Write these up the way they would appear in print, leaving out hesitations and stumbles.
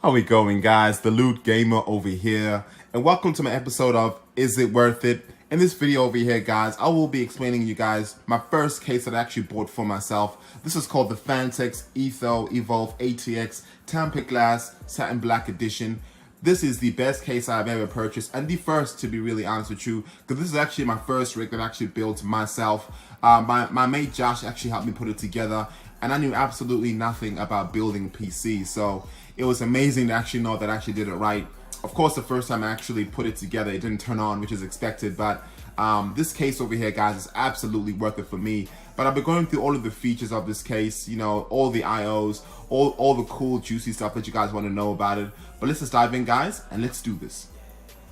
How we going, guys? The Loot Gamer over here, and welcome to my episode of Is It Worth It? In this video over here, guys, I will be explaining to you guys my first case that I actually bought for myself. This is called the Phanteks Enthoo Evolv ATX Tempered Glass Satin Black Edition. This is the best case I've ever purchased, and the first, to be really honest with you, because this is actually my first rig that I actually built myself. My mate Josh actually helped me put it together, and I knew absolutely nothing about building PCs, so it was amazing to actually know that I actually did it right. Of course, the first time I actually put it together, it didn't turn on, which is expected, but this case over here, guys, is absolutely worth it for me. But I've been going through all of the features of this case, you know, all the IOs, all the cool, juicy stuff that you guys want to know about it. But let's just dive in, guys, and let's do this.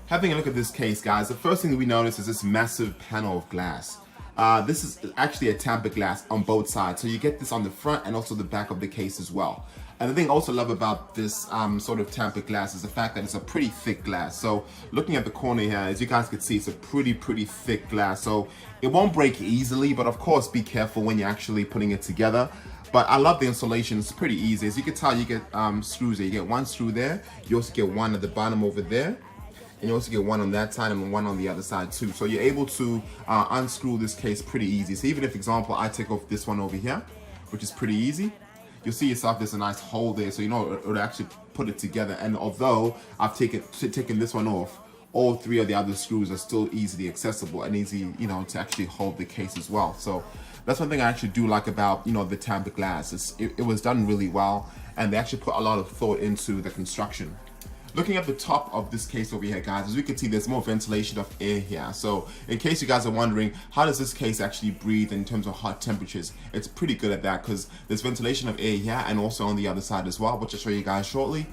Having a look at this case, guys, the first thing that we notice is this massive panel of glass. This is actually a tempered glass on both sides, so you get this on the front and also the back of the case as well. And the thing I also love about this sort of tempered glass is the fact that it's a pretty thick glass. So looking at the corner here, as you guys can see, it's a pretty thick glass. So it won't break easily, but of course be careful when you're actually putting it together. But I love the installation, it's pretty easy. As you can tell, you get screws there. You get one screw there, you also get one at the bottom over there. And you also get one on that side and one on the other side too. So you're able to unscrew this case pretty easy. So even if, example, I take off this one over here, which is pretty easy, you'll see yourself there's a nice hole there, so you know it'll actually put it together. And although I've taken this one off, all three of the other screws are still easily accessible and easy, you know, to actually hold the case as well. So that's one thing I actually do like about, you know, the tempered glass. It was done really well, and they actually put a lot of thought into the construction. Looking at the top of this case over here, guys, as you can see, there's more ventilation of air here. So in case you guys are wondering, how does this case actually breathe in terms of hot temperatures? It's pretty good at that because there's ventilation of air here and also on the other side as well, which I'll show you guys shortly.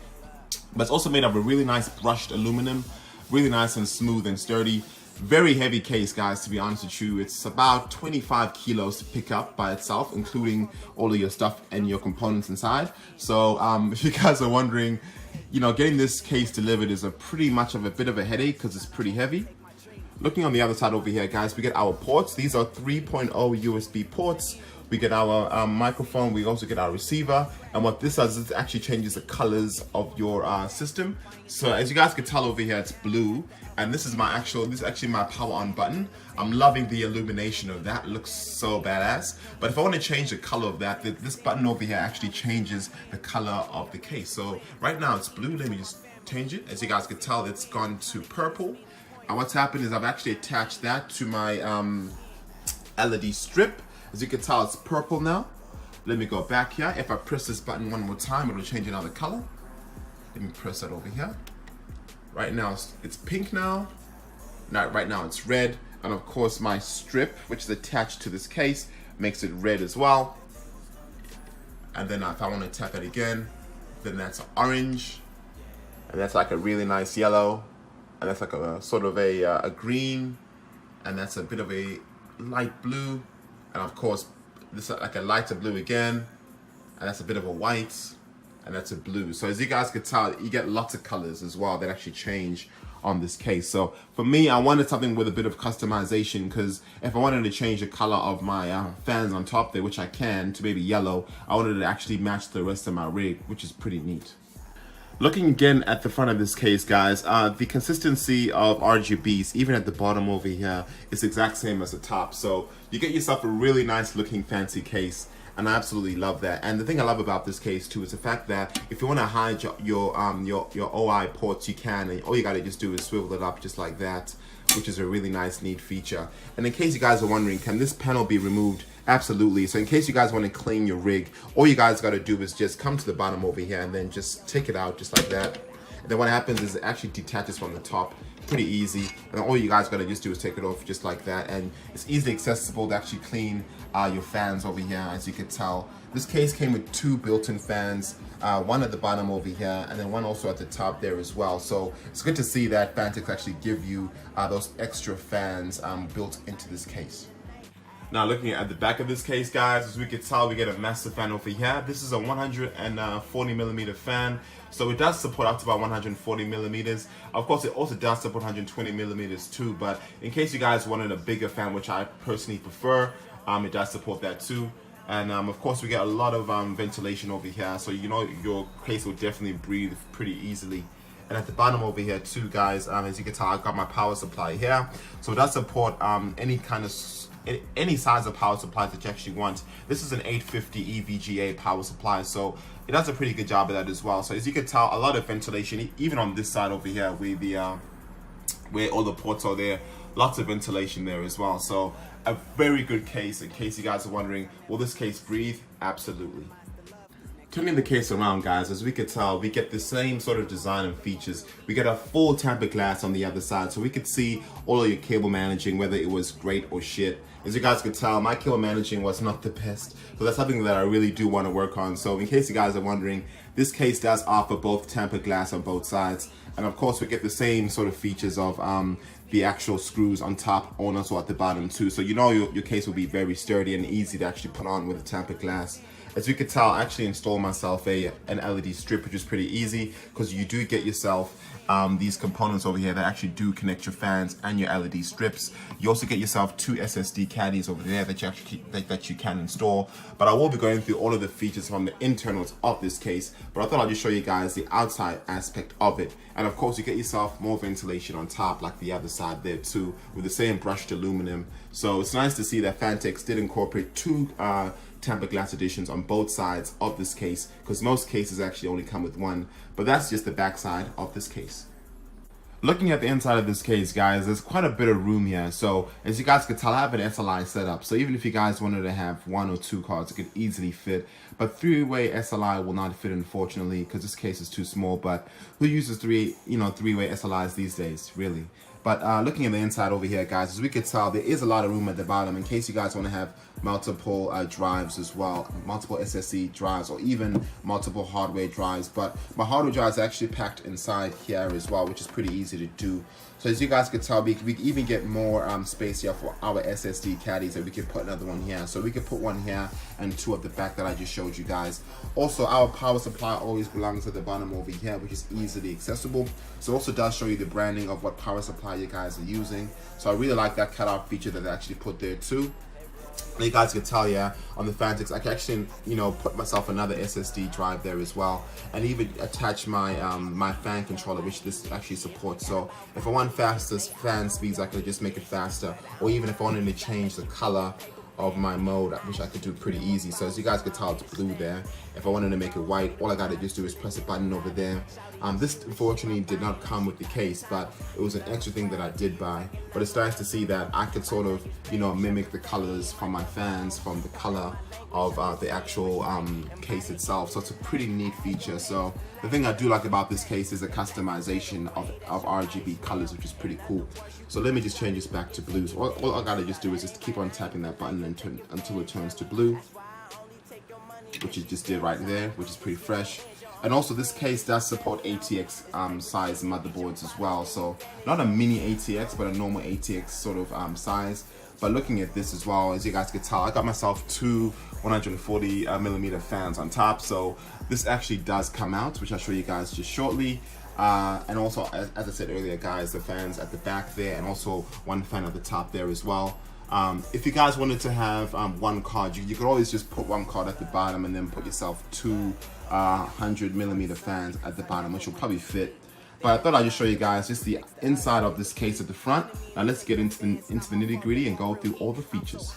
But it's also made of a really nice brushed aluminum, really nice and smooth and sturdy. Very heavy case, guys, to be honest with you. It's about 25 kilos to pick up by itself, including all of your stuff and your components inside. So if you guys are wondering, you know, getting this case delivered is a pretty much of a bit of a headache because it's pretty heavy. Looking on the other side over here, guys, we get our ports. These are 3.0 USB ports. We get our microphone. We also get our receiver. And what this does is it actually changes the colors of your system. So as you guys can tell over here, it's blue. And this is actually my power on button. I'm loving the illumination of that. It looks so badass. But if I want to change the color of that, this button over here actually changes the color of the case. So right now it's blue. Let me just change it. As you guys can tell, it's gone to purple. And what's happened is I've actually attached that to my LED strip. As you can tell, it's purple now. Let me go back here. If I press this button one more time, it'll change another color. Let me press that over here. Right now, it's pink now. Right now, it's red. And of course, my strip, which is attached to this case, makes it red as well. And then if I want to tap it again, then that's orange. And that's like a really nice yellow. And that's like a sort of a green. And that's a bit of a light blue. And of course, this is like a lighter blue again, and that's a bit of a white, and that's a blue. So as you guys can tell, you get lots of colors as well that actually change on this case. So for me, I wanted something with a bit of customization, because if I wanted to change the color of my fans on top there, which I can, to maybe yellow, I wanted to actually match the rest of my rig, which is pretty neat. Looking again at the front of this case, guys, the consistency of RGBs, even at the bottom over here, is the exact same as the top. So you get yourself a really nice looking fancy case, and I absolutely love that. And the thing I love about this case too is the fact that if you want to hide your OI ports, you can, and all you got to just do is swivel it up just like that, which is a really nice, neat feature. And in case you guys are wondering, can this panel be removed? Absolutely. So in case you guys want to clean your rig, all you guys got to do is just come to the bottom over here and then just take it out just like that. And then what happens is it actually detaches from the top. Pretty easy. And all you guys got to just do is take it off just like that. And it's easily accessible to actually clean your fans over here. As you can tell, this case came with two built-in fans, one at the bottom over here and then one also at the top there as well. So it's good to see that Phanteks actually give you those extra fans built into this case. Now looking at the back of this case, guys, as we can tell, we get a massive fan over here. This is a 140 millimeter fan, so it does support up to about 140 millimeters. Of course, it also does support 120 millimeters too, but in case you guys wanted a bigger fan, which I personally prefer, it does support that too. And of course we get a lot of ventilation over here, so you know your case will definitely breathe pretty easily. And at the bottom over here too, guys, as you can tell, I've got my power supply here, so it does support any kind of any size of power supply that you actually want. This is an 850 EVGA power supply, so it does a pretty good job of that as well. So as you can tell, a lot of ventilation, even on this side over here where the where all the ports are there, lots of ventilation there as well. So a very good case. In case you guys are wondering, will this case breathe? Absolutely. Turning the case around, guys, as we could tell, we get the same sort of design and features. We get a full tempered glass on the other side, so we could see all of your cable managing, whether it was great or shit. As you guys could tell, my cable managing was not the best, so that's something that I really do want to work on. So in case you guys are wondering, this case does offer both tempered glass on both sides, and of course we get the same sort of features of the actual screws on top and also at the bottom too. So you know your case will be very sturdy and easy to actually put on with a tempered glass. As you can tell, I actually installed myself an LED strip, which is pretty easy because you do get yourself these components over here that actually do connect your fans and your LED strips. You also get yourself 2 SSD caddies over there that you actually that you can install. But I will be going through all of the features from the internals of this case. But I thought I'd just show you guys the outside aspect of it. And of course, you get yourself more ventilation on top, like the other side there too, with the same brushed aluminum. So it's nice to see that Phanteks did incorporate 2 tempered glass editions on both sides of this case, because most cases actually only come with 1, but that's just the back side of this case. Looking at the inside of this case, guys, there's quite a bit of room here. So as you guys can tell, I have an SLI setup, so even if you guys wanted to have 1 or 2 cards, it could easily fit. But 3-way SLI will not fit, unfortunately, because this case is too small. But who uses 3-way SLIs these days, really? But looking at the inside over here, guys, as we can tell, there is a lot of room at the bottom in case you guys want to have multiple drives as well, multiple SSD drives, or even multiple hardware drives. But my hardware drive is actually packed inside here as well, which is pretty easy to do. So as you guys can tell, we even get more space here for our SSD caddies, and we can put another one here. So we can put 1 here and 2 at the back that I just showed you guys. Also, our power supply always belongs at the bottom over here, which is easily accessible. So it also does show you the branding of what power supply you guys are using. So I really like that cutout feature that they actually put there too. And you guys can tell, yeah, on the Phanteks, I can actually, put myself another SSD drive there as well, and even attach my my fan controller, which this actually supports. So if I want faster fan speeds, I could just make it faster, or even if I wanted to change the color of my mode, which I could do pretty easy. So as you guys can tell, it's blue there. If I wanted to make it white, all I gotta just do is press a button over there. This unfortunately did not come with the case, but it was an extra thing that I did buy. But it's nice to see that I could sort of, mimic the colors from my fans, from the color of the actual case itself. So it's a pretty neat feature. So the thing I do like about this case is the customization of RGB colors, which is pretty cool. So let me just change this back to blue. So all I gotta just do is just keep on tapping that button until it turns to blue, which it just did right there, which is pretty fresh. And also this case does support ATX size motherboards as well. So not a mini ATX, but a normal ATX sort of size. But looking at this as well, as you guys can tell, I got myself 2 140mm fans on top. So this actually does come out, which I'll show you guys just shortly. And also, as I said earlier, guys, the fans at the back there, and also 1 fan at the top there as well. If you guys wanted to have 1 card, you could always just put 1 card at the bottom and then put yourself 2 100mm fans at the bottom, which will probably fit. But I thought I'd just show you guys just the inside of this case at the front. Now let's get into the nitty-gritty and go through all the features.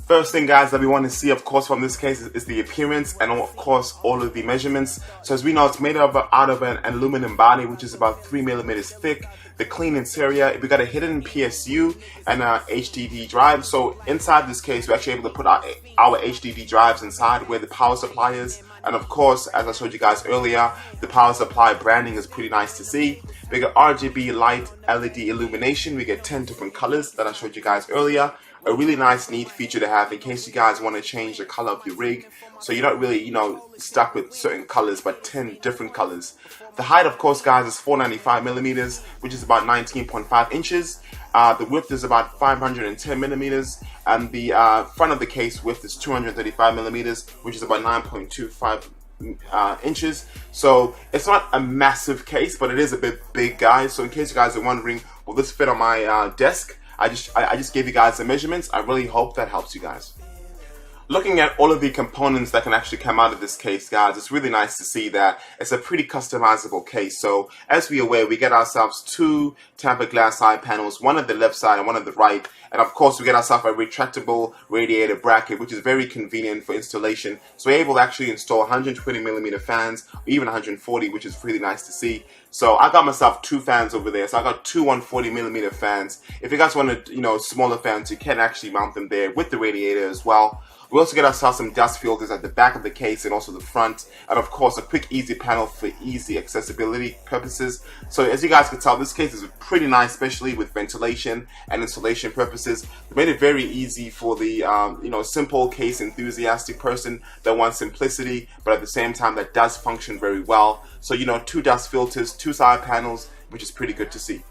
First thing, guys, that we want to see, of course, from this case is the appearance and, of course, all of the measurements. So as we know, it's made out of an aluminum body, which is about 3mm thick. The clean interior, we got a hidden PSU and a HDD drive. So inside this case, we're actually able to put our HDD drives inside where the power supply is. And of course, as I showed you guys earlier, the power supply branding is pretty nice to see. We got RGB light LED illumination. We get 10 different colors that I showed you guys earlier. A really nice, neat feature to have in case you guys want to change the color of your rig. So you're not really, stuck with certain colors, but 10 different colors. The height, of course, guys, is 495mm, which is about 19.5 inches. The width is about 510mm, and the front of the case width is 235mm, which is about 9.25 inches. So it's not a massive case, but it is a bit big, guys. So in case you guys are wondering, will this fit on my desk? I just gave you guys the measurements. I really hope that helps you guys. Looking at all of the components that can actually come out of this case, guys, it's really nice to see that it's a pretty customizable case. So as we're aware, we get ourselves two tempered glass side panels, one on the left side and one on the right. And of course, we get ourselves a retractable radiator bracket, which is very convenient for installation. So we're able to actually install 120mm fans, or even 140, which is really nice to see. So I got myself two fans over there. So I got two 140mm fans. If you guys want to, smaller fans, you can actually mount them there with the radiator as well. We also get ourselves some dust filters at the back of the case and also the front, and of course a quick easy panel for easy accessibility purposes. So as you guys can tell, this case is pretty nice, especially with ventilation and installation purposes. They made it very easy for the simple case enthusiastic person that wants simplicity, but at the same time that does function very well. So two dust filters, two side panels, which is pretty good to see.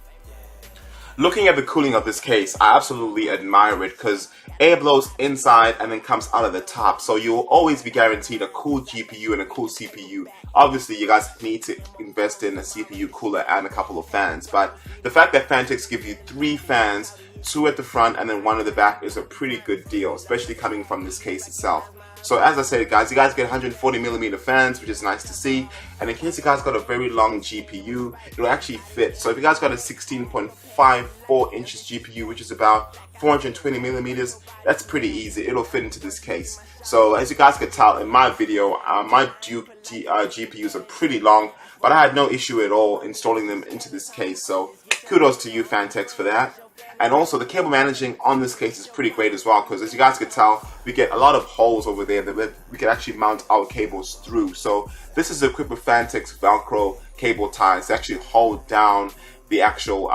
Looking at the cooling of this case, I absolutely admire it because air blows inside and then comes out of the top. So you'll always be guaranteed a cool GPU and a cool CPU. Obviously, you guys need to invest in a CPU cooler and a couple of fans. But the fact that Phanteks give you 3 fans, 2 at the front and then 1 at the back, is a pretty good deal, especially coming from this case itself. So as I said, guys, you guys get 140mm fans, which is nice to see. And in case you guys got a very long GPU, it'll actually fit. So if you guys got a 16.54 inches GPU, which is about 420mm, that's pretty easy. It'll fit into this case. So as you guys can tell in my video, my Duke GPUs are pretty long, but I had no issue at all installing them into this case. So kudos to you, Phanteks, for that. And also the cable managing on this case is pretty great as well, because as you guys can tell, we get a lot of holes over there that we can actually mount our cables through. So this is equipped with Phanteks Velcro cable ties to actually hold down the actual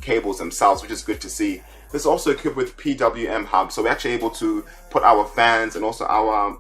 cables themselves, which is good to see. This is also equipped with PWM hub, so we're actually able to put our fans and also our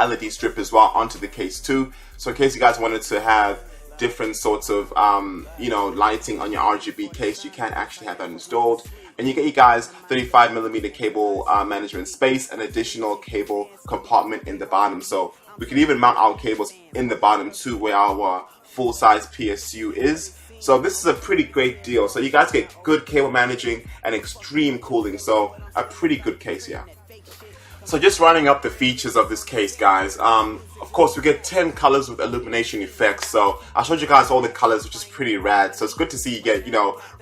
LED strip as well onto the case too. So in case you guys wanted to have different sorts of lighting on your RGB case, you can actually have that installed. And you get you guys 35mm cable management space, an additional cable compartment in the bottom. So we can even mount our cables in the bottom too, where our full-size PSU is. So this is a pretty great deal. So you guys get good cable managing and extreme cooling. So a pretty good case here. So just running up the features of this case, guys. Of course, we get 10 colors with illumination effects. So I showed you guys all the colors, which is pretty rad. So it's good to see you get,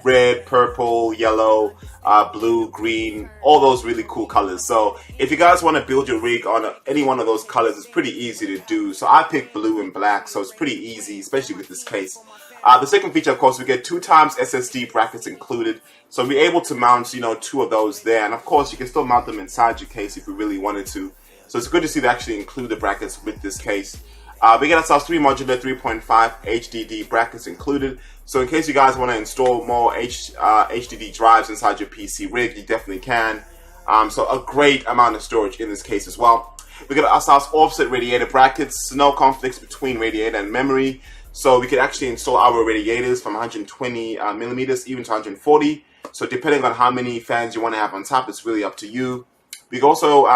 red, purple, yellow, blue, green, all those really cool colors. So if you guys want to build your rig on any one of those colors, it's pretty easy to do. So I picked blue and black, so it's pretty easy, especially with this case. The second feature, of course, we get 2 times SSD brackets included. So we're able to mount, 2 of those there. And of course, you can still mount them inside your case if you really wanted to. So it's good to see they actually include the brackets with this case. We get ourselves 3 modular 3.5 HDD brackets included. So in case you guys want to install more HDD drives inside your PC rig, you definitely can. So a great amount of storage in this case as well. We get ourselves offset radiator brackets, so no conflicts between radiator and memory. So we can actually install our radiators from 120mm even to 140. So depending on how many fans you want to have on top, it's really up to you. We can also,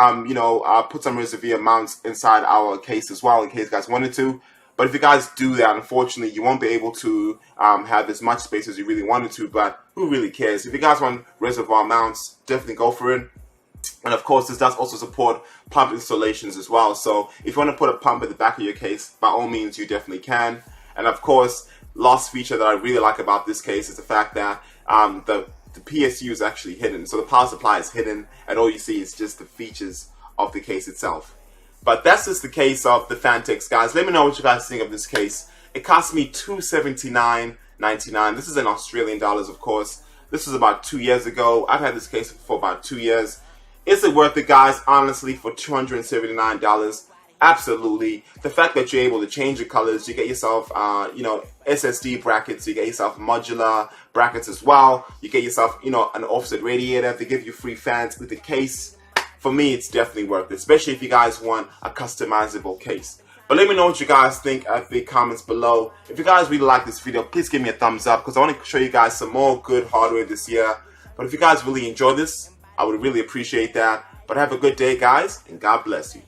put some reservoir mounts inside our case as well in case you guys wanted to. But if you guys do that, unfortunately, you won't be able to have as much space as you really wanted to. But who really cares? If you guys want reservoir mounts, definitely go for it. And of course, this does also support pump installations as well. So if you want to put a pump at the back of your case, by all means, you definitely can. And of course, last feature that I really like about this case is the fact that the PSU is actually hidden. So the power supply is hidden and all you see is just the features of the case itself. But that's just the case of the Phanteks, guys. Let me know what you guys think of this case. It cost me $279.99. This is in Australian dollars, of course. This was about 2 years ago. I've had this case for about 2 years. Is it worth it, guys? Honestly, for $279, absolutely. The fact that you're able to change your colors, you get yourself, SSD brackets, you get yourself modular brackets as well. You get yourself, an offset radiator. They give you free fans with the case. For me, it's definitely worth it, especially if you guys want a customizable case. But let me know what you guys think at the comments below. If you guys really like this video, please give me a thumbs up because I want to show you guys some more good hardware this year. But if you guys really enjoy this, I would really appreciate that. But have a good day, guys, and God bless you.